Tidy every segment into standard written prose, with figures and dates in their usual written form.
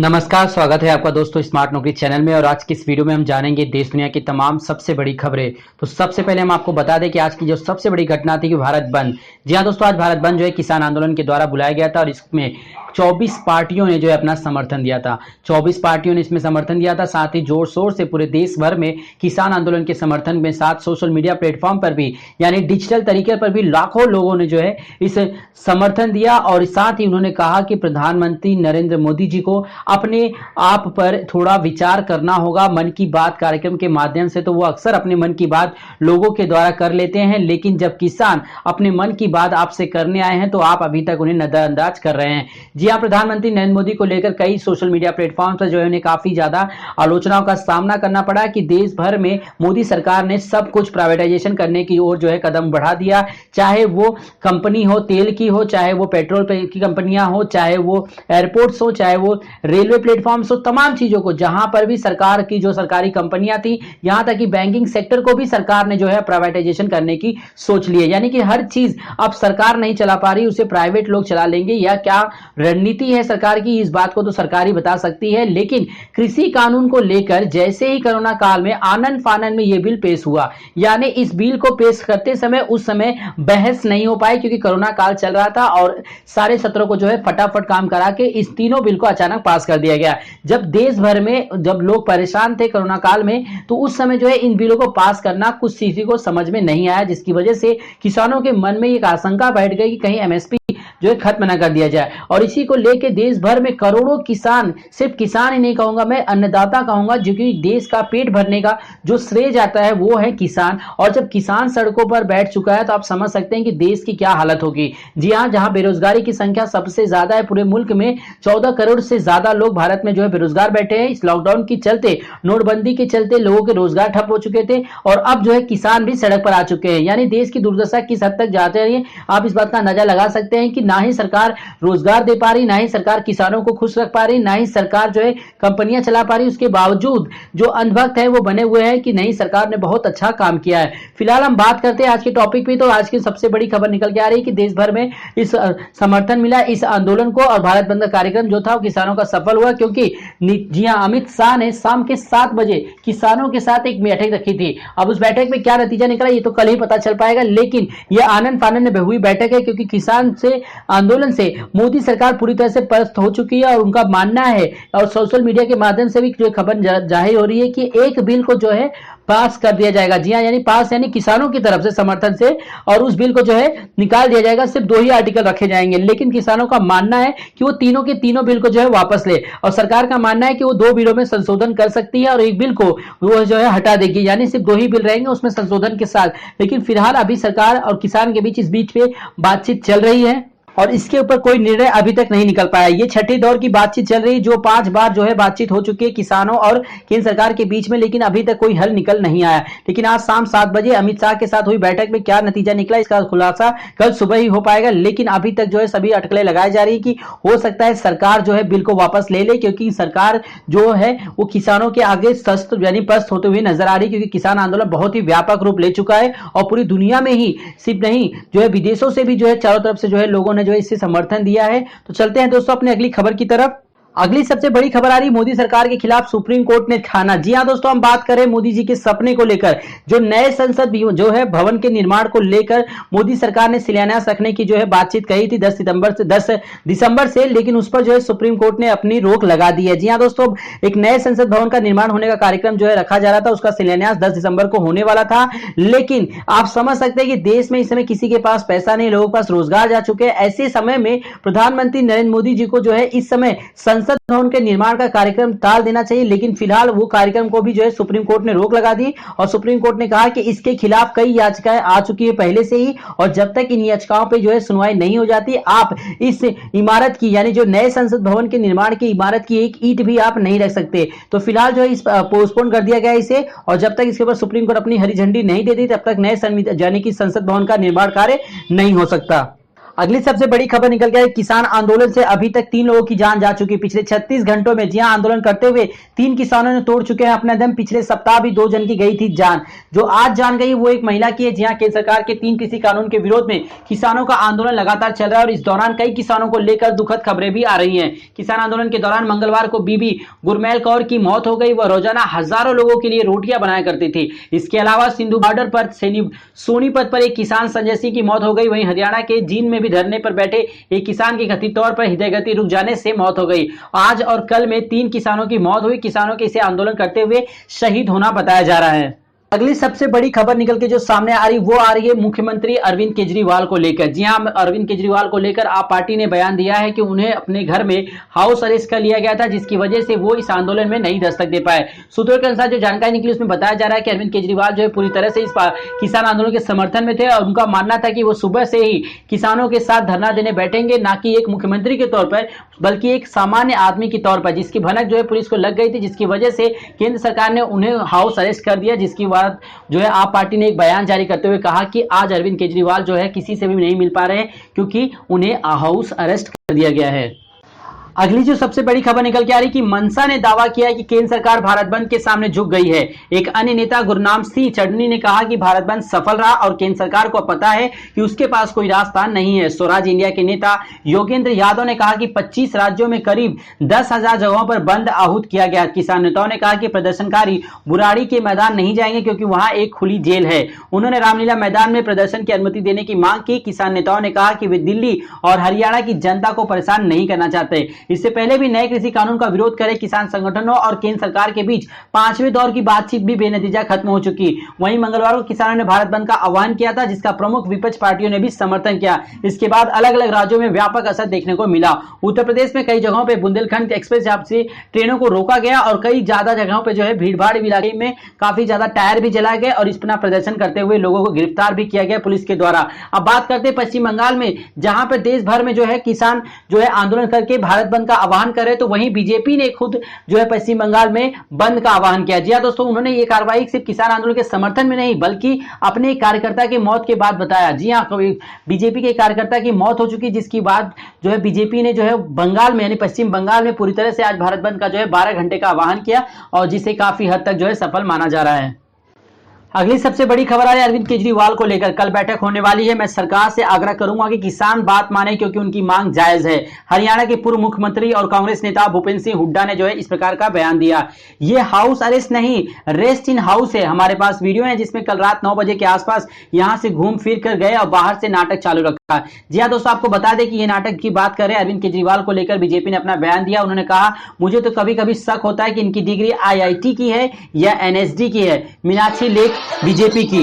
नमस्कार, स्वागत है आपका दोस्तों स्मार्ट नौकरी चैनल में। और आज की इस वीडियो में हम जानेंगे देश दुनिया की तमाम सबसे बड़ी खबरें। तो सबसे पहले हम आपको बता दें कि आज की जो सबसे बड़ी घटना थी कि भारत बंद। जी हाँ दोस्तों, आज भारत बंद जो है किसान आंदोलन के द्वारा बुलाया गया था और इसमें 24 पार्टियों ने जो है अपना समर्थन दिया था। 24 पार्टियों ने इसमें समर्थन दिया था। साथ ही जोर शोर से पूरे देश भर में किसान आंदोलन के समर्थन में साथ सोशल मीडिया प्लेटफॉर्म पर भी यानी डिजिटल तरीके पर भी लाखों लोगों ने जो है इस समर्थन दिया। और साथ ही उन्होंने कहा कि प्रधानमंत्री नरेंद्र मोदी जी को अपने आप पर थोड़ा विचार करना होगा। मन की बात कार्यक्रम के माध्यम से तो वो अक्सर अपने मन की बात लोगों के द्वारा कर लेते हैं, लेकिन जब किसान अपने मन की बात आपसे करने आए हैं तो आप अभी तक उन्हें नजरअंदाज कर रहे हैं। जी हां, प्रधानमंत्री नरेंद्र मोदी को लेकर कई सोशल मीडिया प्लेटफॉर्म पर जो है उन्हें काफी ज्यादा आलोचनाओं का सामना करना पड़ा कि देश भर में मोदी सरकार ने सब कुछ प्राइवेटाइजेशन करने की ओर जो है कदम बढ़ा दिया। चाहे वो कंपनी हो तेल की हो, चाहे वो पेट्रोल की कंपनियां हो, चाहे वो एयरपोर्ट्स हो, चाहे वो रेलवे प्लेटफॉर्म्स हो, तमाम चीजों को जहां पर भी सरकार की जो सरकारी कंपनियां थी, यहां तक कि बैंकिंग सेक्टर को भी सरकार ने जो है प्राइवेटाइजेशन करने की सोच ली है। यानी कि हर चीज अब सरकार नहीं चला पा रही, उसे प्राइवेट लोग चला लेंगे। या क्या रणनीति है सरकार की, इस बात को तो सरकार ही बता सकती है। लेकिन कृषि कानून को लेकर जैसे ही कोरोना काल में आनन फानन में यह बिल पेश हुआ, यानी इस बिल को पेश करते समय उस समय बहस नहीं हो पाई क्योंकि कोरोना काल चल रहा था और सारे सत्रों को जो है फटाफट काम करा के इस तीनों बिल को अचानक पास कर दिया गया। जब देश भर में जब लोग परेशान थे कोरोना काल में, तो उस समय जो है इन बिलों को पास करना कुछ किसी को समझ में नहीं आया, जिसकी वजह से किसानों के मन में एक आशंका बैठ गई कि कहीं एमएसपी जो है खत्म न कर दिया जाए। और इसी को लेकर देश भर में करोड़ों किसान, सिर्फ किसान ही नहीं कहूंगा मैं, अन्नदाता कहूंगा, जो कि देश का पेट भरने का जो श्रेय जाता है वो है किसान। और जब किसान सड़कों पर बैठ चुका है तो आप समझ सकते हैं कि देश की क्या हालत होगी। जी हां, जहां बेरोजगारी की संख्या सबसे ज्यादा है पूरे मुल्क में, 14 करोड़ से ज्यादा लोग भारत में जो है बेरोजगार बैठे हैं। इस लॉकडाउन के चलते, नोटबंदी के चलते लोगों के रोजगार ठप हो चुके थे और अब जो है किसान भी सड़क पर आ चुके हैं। यानी देश की दुर्दशा किस हद तक जाते रही है, आप इस बात का अंदाजा लगा सकते हैं कि ना ही सरकार रोजगार दे पा रही, ना ही सरकार किसानों को खुश रख पा रही, ना ही सरकार जो है कंपनियां चला पा रही। उसके बावजूद जो अंधभक्त है वो बने हुए हैं कि नहीं, सरकार ने बहुत अच्छा काम किया है। फिलहाल हम बात करते हैं आज के टॉपिक पे। तो आज की सबसे बड़ी खबर निकल के आ रही है कि देश भर में इस समर्थन मिला इस आंदोलन को और भारत बंद का कार्यक्रम जो था वो किसानों का सफल हुआ, क्योंकि जी हां, अमित शाह ने शाम के 7 बजे किसानों के साथ एक बैठक रखी थी। अब उस बैठक में क्या नतीजा निकला ये तो कल ही पता चल पाएगा, लेकिन यह आनंद फानंद में हुई बैठक है क्योंकि किसान से आंदोलन से मोदी सरकार पूरी तरह से पस्त हो चुकी है। और उनका मानना है और सोशल मीडिया के माध्यम से भी जो खबर जाहिर हो रही है कि एक बिल को जो है पास कर दिया जाएगा। जी हां, यानी पास यानी किसानों की तरफ से समर्थन से, और उस बिल को जो है निकाल दिया जाएगा। सिर्फ 2 ही आर्टिकल रखे जाएंगे, लेकिन किसानों का मानना है कि वो तीनों के तीनों बिल को जो है वापस ले, और सरकार का मानना है कि वो 2 बिलों में संशोधन कर सकती है और एक बिल को वो जो है हटा देगी। यानी सिर्फ 2 ही बिल रहेंगे उसमें संशोधन के साथ। लेकिन फिलहाल अभी सरकार और किसान के बीच इस बीच पे बातचीत चल रही है और इसके ऊपर कोई निर्णय अभी तक नहीं निकल पाया। ये छठे दौर की बातचीत चल रही है, जो 5 बार जो है बातचीत हो चुकी है किसानों और केंद्र सरकार के बीच में, लेकिन अभी तक कोई हल निकल नहीं आया। लेकिन आज शाम 7 बजे अमित शाह के साथ हुई बैठक में क्या नतीजा निकला इसका खुलासा कल सुबह ही हो पाएगा। लेकिन अभी तक जो है सभी अटकलें लगाई जा रही है कि हो सकता है सरकार जो है बिल को वापस ले ले, क्योंकि सरकार जो है वो किसानों के आगे सस्त यानी पस्त होते हुए नजर आ रही है, क्योंकि किसान आंदोलन बहुत ही व्यापक रूप ले चुका है और पूरी दुनिया में ही सिर्फ नहीं जो है विदेशों से भी जो है चारों तरफ से जो है लोगों ने जो है इससे समर्थन दिया है। तो चलते हैं दोस्तों अपने अगली खबर की तरफ। अगली सबसे बड़ी खबर आ रही मोदी सरकार के खिलाफ सुप्रीम कोर्ट ने खाना। जी हां दोस्तों, हम बात करें मोदी जी के सपने को लेकर, जो नए संसद जो है भवन के निर्माण को लेकर मोदी सरकार ने शिलान्यास रखने की जो है बातचीत कही थी 10 दिसंबर से, लेकिन उस पर जो है सुप्रीम कोर्ट ने अपनी रोक लगा दी है। जी हां दोस्तों, एक नए संसद भवन का निर्माण होने का कार्यक्रम जो है रखा जा रहा था, उसका शिलान्यास 10 दिसंबर को होने वाला था। लेकिन आप समझ सकते हैं कि देश में इस समय किसी के पास पैसा नहीं, लोगों के पास रोजगार जा चुके हैं। ऐसे समय में प्रधानमंत्री नरेंद्र मोदी जी को जो है इस समय संसद भवन के निर्माण का कार्यक्रम टाल देना चाहिए, लेकिन फिलहाल वो कार्यक्रम को भी जो है सुप्रीम कोर्ट ने रोक लगा दी। और सुप्रीम कोर्ट ने कहा कि इसके खिलाफ कई याचिकाएं आ चुकी है पहले से ही, और जब तक इन याचिकाओं पे जो है सुनवाई नहीं हो जाती, आप इस इमारत की यानी जो नए संसद भवन के निर्माण की इमारत की एक ईंट भी आप नहीं रख सकते। तो फिलहाल जो है इस पोस्टपोन कर दिया गया इसे, और जब तक इसके ऊपर सुप्रीम कोर्ट अपनी हरी झंडी नहीं देती तब तक नए यानी कि संसद भवन का निर्माण कार्य नहीं हो सकता। अगली सबसे बड़ी खबर निकल गई, किसान आंदोलन से अभी तक 3 लोगों की जान जा चुकी। पिछले 36 घंटों में जी हां, आंदोलन करते हुए 3 किसानों ने तोड़ चुके हैं अपना दम। पिछले सप्ताह भी 2 जन की गई थी जान। जो आज जान गई वो एक महिला की है। जी हां, केंद्र सरकार के 3 कृषि कानून के विरोध में किसानों का आंदोलन लगातार चल रहा है और इस दौरान कई किसानों को लेकर दुखद खबरें भी आ रही हैं। किसान आंदोलन के दौरान मंगलवार को बीबी गुरमैल कौर की मौत हो गई। वह रोजाना हजारों लोगों के लिए रोटियां बनाया करती थी। इसके अलावा सिंधु बॉर्डर पर सोनीपत पर एक किसान संजय सिंह की मौत हो गई। वहीं हरियाणा के जींद में भी धरने पर बैठे एक किसान की कथित तौर पर हृदय गति रुक जाने से मौत हो गई। आज और कल में 3 किसानों की मौत हुई। किसानों के इसे आंदोलन करते हुए शहीद होना बताया जा रहा है। अगली सबसे बड़ी खबर निकल के जो सामने आ रही है मुख्यमंत्री अरविंद केजरीवाल को लेकर। जी हां, अरविंद केजरीवाल को लेकर आप पार्टी ने बयान दिया है कि उन्हें अपने घर में हाउस अरेस्ट कर लिया गया था, जिसकी वजह से वो इस आंदोलन में नहीं दस्तक दे पाए। सूत्रों के अनुसार जो जानकारी निकली उसमें बताया जा रहा है कि अरविंद केजरीवाल जो है पूरी तरह से इस किसान आंदोलन के समर्थन में थे और उनका मानना था कि वो सुबह से ही किसानों के साथ धरना देने बैठेंगे, ना कि एक मुख्यमंत्री के तौर पर बल्कि एक सामान्य आदमी के तौर पर, जिसकी भनक जो है पुलिस को लग गई थी, जिसकी वजह से केंद्र सरकार ने उन्हें हाउस अरेस्ट कर दिया। जिसकी बाद जो है आप पार्टी ने एक बयान जारी करते हुए कहा कि आज अरविंद केजरीवाल जो है किसी से भी नहीं मिल पा रहे हैं क्योंकि उन्हें हाउस अरेस्ट कर दिया गया है। अगली जो सबसे बड़ी खबर निकल के आ रही कि मनसा ने दावा किया है कि केंद्र सरकार भारत बंद के सामने झुक गई है। एक अन्य नेता गुरनाम सिंह चढ़नी ने कहा कि भारत बंद सफल रहा और केंद्र सरकार को पता है कि उसके पास कोई रास्ता नहीं है। स्वराज इंडिया के नेता योगेंद्र यादव ने कहा कि 25 राज्यों में करीब 10,000 जगहों पर बंद आहूत किया गया। किसान नेताओं ने कहा कि प्रदर्शनकारी बुराड़ी के मैदान नहीं जाएंगे क्योंकि वहां एक खुली जेल है। उन्होंने रामलीला मैदान में प्रदर्शन की अनुमति देने की मांग की। किसान नेताओं ने कहा कि वे दिल्ली और हरियाणा की जनता को परेशान नहीं करना चाहते। इससे पहले भी नए कृषि कानून का विरोध करे किसान संगठनों और केंद्र सरकार के बीच 5वें दौर की बातचीत भी बेनतीजा खत्म हो चुकी। वहीं मंगलवार को किसानों ने भारत बंद का आह्वान किया था, जिसका प्रमुख विपक्ष पार्टियों ने भी समर्थन किया। इसके बाद अलग अलग राज्यों में व्यापक असर देखने को मिला। उत्तर प्रदेश में कई जगहों पर बुंदेलखंड एक्सप्रेस से ट्रेनों को रोका गया और कई ज्यादा जगहों पर जो है भीड़भाड़ इलाके में काफी ज्यादा टायर भी जलाए गए और इस पर प्रदर्शन करते हुए लोगों को गिरफ्तार भी किया गया पुलिस के द्वारा। अब बात करते हैं पश्चिम बंगाल में, जहां पर देश भर में जो है किसान जो है आंदोलन करके भारत बंद का आह्वान करे, तो वहीं बीजेपी ने खुद जो है पश्चिम बंगाल में बंद का आह्वान किया। जी हां दोस्तों, उन्होंने ये कार्रवाई सिर्फ किसान आंदोलन के समर्थन में नहीं बल्कि अपने कार्यकर्ता की मौत के बाद बताया। जी हां, बीजेपी के कार्यकर्ता की मौत हो चुकी, जिसकी बाद जो है बीजेपी ने जो है बंगाल में यानी पश्चिम बंगाल में पूरी तरह से आज भारत बंद का जो है 12 घंटे का आह्वान किया और जिसे काफी हद तक जो है सफल माना जा रहा है। अगली सबसे बड़ी खबर आ रही है अरविंद केजरीवाल को लेकर। कल बैठक होने वाली है। मैं सरकार से आग्रह करूंगा कि किसान बात माने क्योंकि उनकी मांग जायज है। हरियाणा के पूर्व मुख्यमंत्री और कांग्रेस नेता भूपेंद्र सिंह हुड्डा ने जो है इस प्रकार का बयान दिया। ये हाउस अरेस्ट नहीं, रेस्ट इन हाउस है। हमारे पास वीडियो है जिसमें कल रात 9 बजे के आसपास यहां से घूम फिर कर गए और बाहर से नाटक चालू रखा। जी हां दोस्तों, आपको बता दें कि ये नाटक की बात करें अरविंद केजरीवाल को लेकर बीजेपी ने अपना बयान दिया। उन्होंने कहा, मुझे तो कभी कभी शक होता है कि इनकी डिग्री IIT की है या NSD की है। मीनाक्षी लेख बीजेपी की।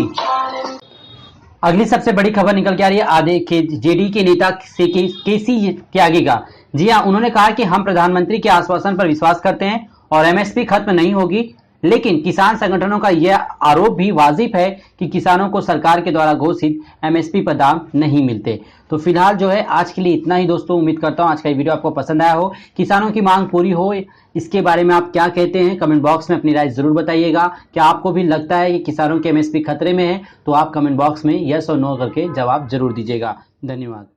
अगली सबसे बड़ी खबर निकल के आ रही है आधे जेडी के नेता से केसी त्यागी का। जी हां, उन्होंने कहा कि हम प्रधानमंत्री के आश्वासन पर विश्वास करते हैं और MSP खत्म नहीं होगी, लेकिन किसान संगठनों का यह आरोप भी वाजिब है कि किसानों को सरकार के द्वारा घोषित MSP पर दाम नहीं मिलते। तो फिलहाल जो है आज के लिए इतना ही दोस्तों। उम्मीद करता हूं आज का वीडियो आपको पसंद आया हो, किसानों की मांग पूरी हो। इसके बारे में आप क्या कहते हैं कमेंट बॉक्स में अपनी राय जरूर बताइएगा। क्या आपको भी लगता है कि किसानों के MSP खतरे में है? तो आप कमेंट बॉक्स में यस और नो करके जवाब जरूर दीजिएगा। धन्यवाद।